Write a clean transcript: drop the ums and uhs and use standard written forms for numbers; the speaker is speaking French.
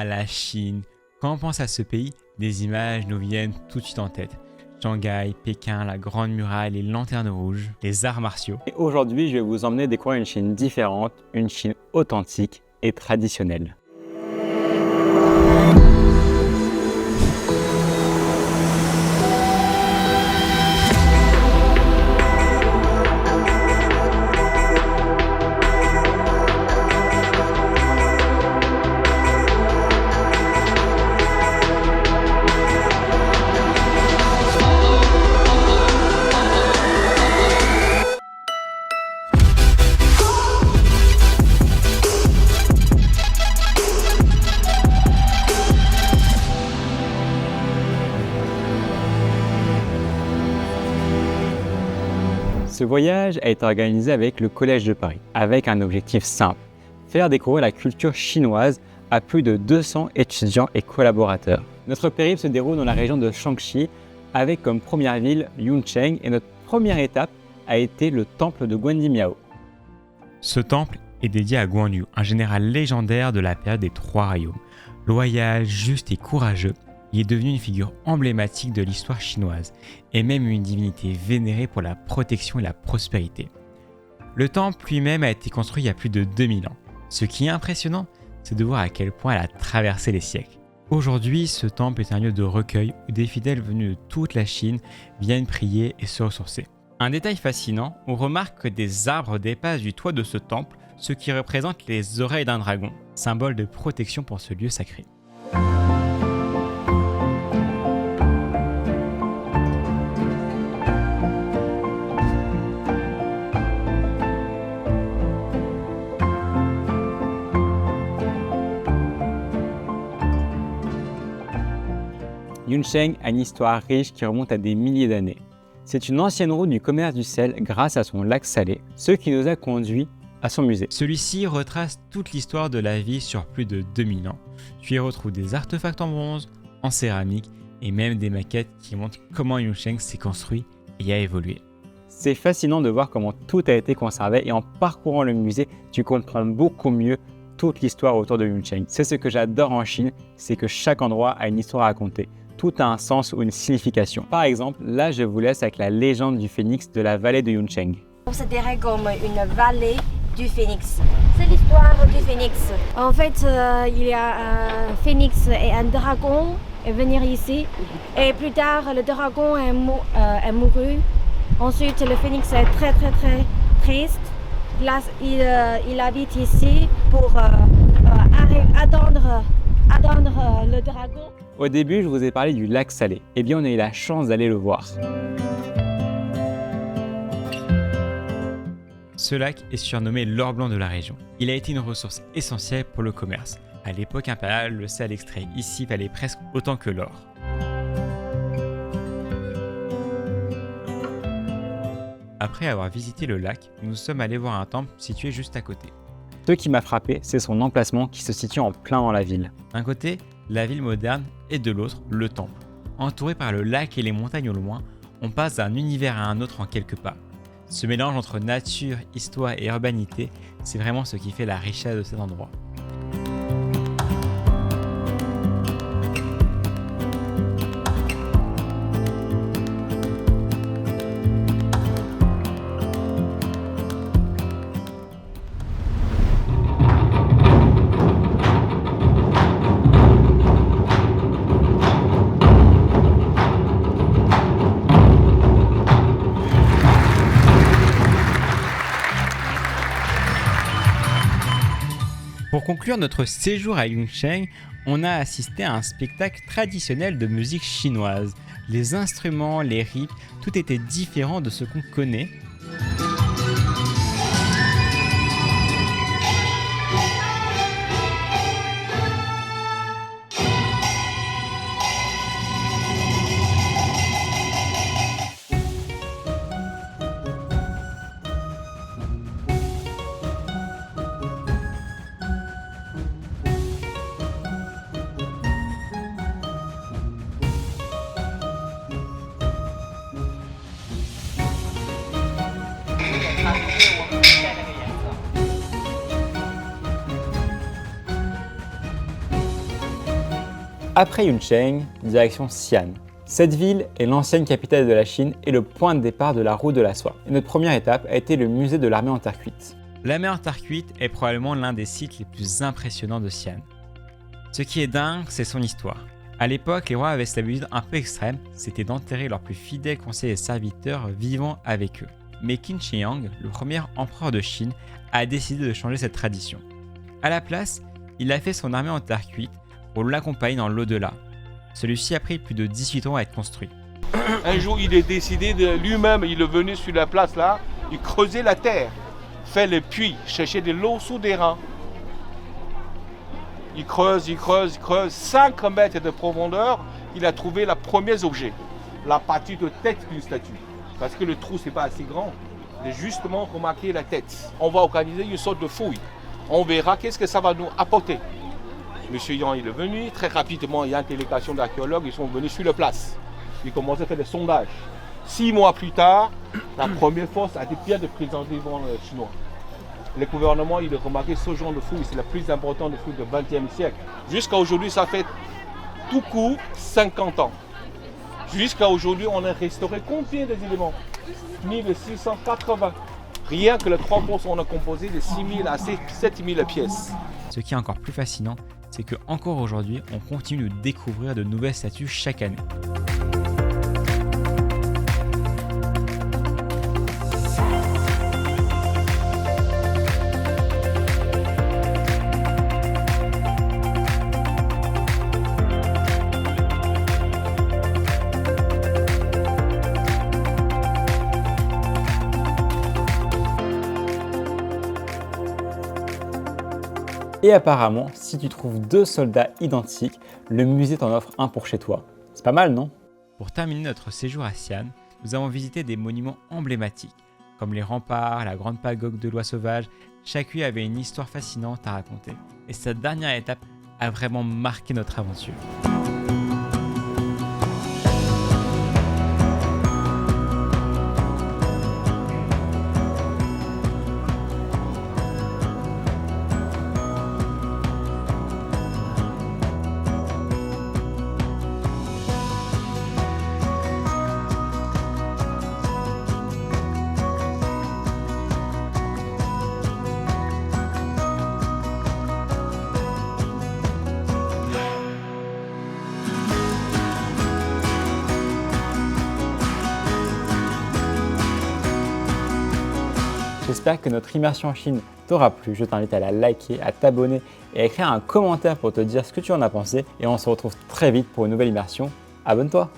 la Chine. Quand on pense à ce pays, des images nous viennent tout de suite en tête. Shanghai, Pékin, la Grande Muraille, les lanternes rouges, les arts martiaux. Et aujourd'hui, je vais vous emmener découvrir une Chine différente, une Chine authentique et traditionnelle. Ce voyage a été organisé avec le Collège de Paris, avec un objectif simple, faire découvrir la culture chinoise à plus de 200 étudiants et collaborateurs. Notre périple se déroule dans la région de Shaanxi, avec comme première ville Yuncheng, et notre première étape a été le temple de Guandimiao. Ce temple est dédié à Guan Yu, un général légendaire de la période des Trois Royaumes. Loyal, juste et courageux, il est devenu une figure emblématique de l'histoire chinoise et même une divinité vénérée pour la protection et la prospérité. Le temple lui-même a été construit il y a plus de 2000 ans. Ce qui est impressionnant, c'est de voir à quel point elle a traversé les siècles. Aujourd'hui, ce temple est un lieu de recueil où des fidèles venus de toute la Chine viennent prier et se ressourcer. Un détail fascinant, on remarque que des arbres dépassent du toit de ce temple, ce qui représente les oreilles d'un dragon, symbole de protection pour ce lieu sacré. Yuncheng a une histoire riche qui remonte à des milliers d'années. C'est une ancienne route du commerce du sel grâce à son lac salé, ce qui nous a conduit à son musée. Celui-ci retrace toute l'histoire de la ville sur plus de 2000 ans. Tu y retrouves des artefacts en bronze, en céramique et même des maquettes qui montrent comment Yuncheng s'est construit et a évolué. C'est fascinant de voir comment tout a été conservé et en parcourant le musée, tu comprends beaucoup mieux toute l'histoire autour de Yuncheng. C'est ce que j'adore en Chine, c'est que chaque endroit a une histoire à raconter. Tout a un sens ou une signification. Par exemple, là je vous laisse avec la légende du phénix de la vallée de Yuncheng. On considérait comme une vallée du phénix. C'est l'histoire du phénix. En fait, il y a un phénix et un dragon venir ici. Et plus tard, le dragon est mouru. Ensuite, le phénix est très triste. Là, il habite ici pour attendre le dragon. Au début, je vous ai parlé du lac salé. Eh bien, on a eu la chance d'aller le voir. Ce lac est surnommé l'or blanc de la région. Il a été une ressource essentielle pour le commerce. À l'époque impériale, le sel extrait ici valait presque autant que l'or. Après avoir visité le lac, nous sommes allés voir un temple situé juste à côté. Ce qui m'a frappé, c'est son emplacement qui se situe en plein dans la ville. D'un côté, la ville moderne et de l'autre, le temple. Entouré par le lac et les montagnes au loin, on passe d'un univers à un autre en quelques pas. Ce mélange entre nature, histoire et urbanité, c'est vraiment ce qui fait la richesse de cet endroit. Pour conclure notre séjour à Yuncheng, on a assisté à un spectacle traditionnel de musique chinoise. Les instruments, les rythmes, tout était différent de ce qu'on connaît. Après Yuncheng, direction Xi'an. Cette ville est l'ancienne capitale de la Chine et le point de départ de la route de la soie. Et notre première étape a été le musée de l'armée en terre cuite. L'armée en terre cuite est probablement l'un des sites les plus impressionnants de Xi'an. Ce qui est dingue, c'est son histoire. À l'époque, les rois avaient cette habitude un peu extrême, c'était d'enterrer leurs plus fidèles conseillers et serviteurs vivant avec eux. Mais Qin Shi Huang, le premier empereur de Chine, a décidé de changer cette tradition. À la place, il a fait son armée en terre cuite pour l'accompagner dans l'au-delà. Celui-ci a pris plus de 18 ans à être construit. Un jour, il est décidé de lui-même, il est venu sur la place là, il creusait la terre, fait le puits, cherchait de l'eau souterrain. Il creuse, 5 mètres de profondeur, il a trouvé le premier objet, la partie de tête d'une statue. Parce que le trou, c'est pas assez grand, il a justement remarqué la tête. On va organiser une sorte de fouille, on verra qu'est-ce que ça va nous apporter. Monsieur Yang il est venu, très rapidement, il y a une délégation d'archéologues, ils sont venus sur la place. Ils commencent à faire des sondages. 6 mois plus tard, la première force a été bien de présenter devant les Chinois. Le gouvernement, il a remarqué ce genre de fouille, c'est la plus importante de fouille du XXe siècle. Jusqu'à aujourd'hui, ça fait tout court 50 ans. Jusqu'à aujourd'hui, on a restauré combien d'éléments? 1680. Rien que le 3%, on a composé de 6000 à 7000 pièces. Ce qui est encore plus fascinant, c'est que encore aujourd'hui, on continue de découvrir de nouvelles statues chaque année. Et apparemment, si tu trouves 2 soldats identiques, le musée t'en offre un pour chez toi. C'est pas mal, non? Pour terminer notre séjour à Xi'an, nous avons visité des monuments emblématiques, comme les remparts, la grande pagode de l'oie sauvage. Chacune avait une histoire fascinante à raconter. Et cette dernière étape a vraiment marqué notre aventure. J'espère que notre immersion en Chine t'aura plu. Je t'invite à la liker, à t'abonner et à écrire un commentaire pour te dire ce que tu en as pensé. Et on se retrouve très vite pour une nouvelle immersion. Abonne-toi!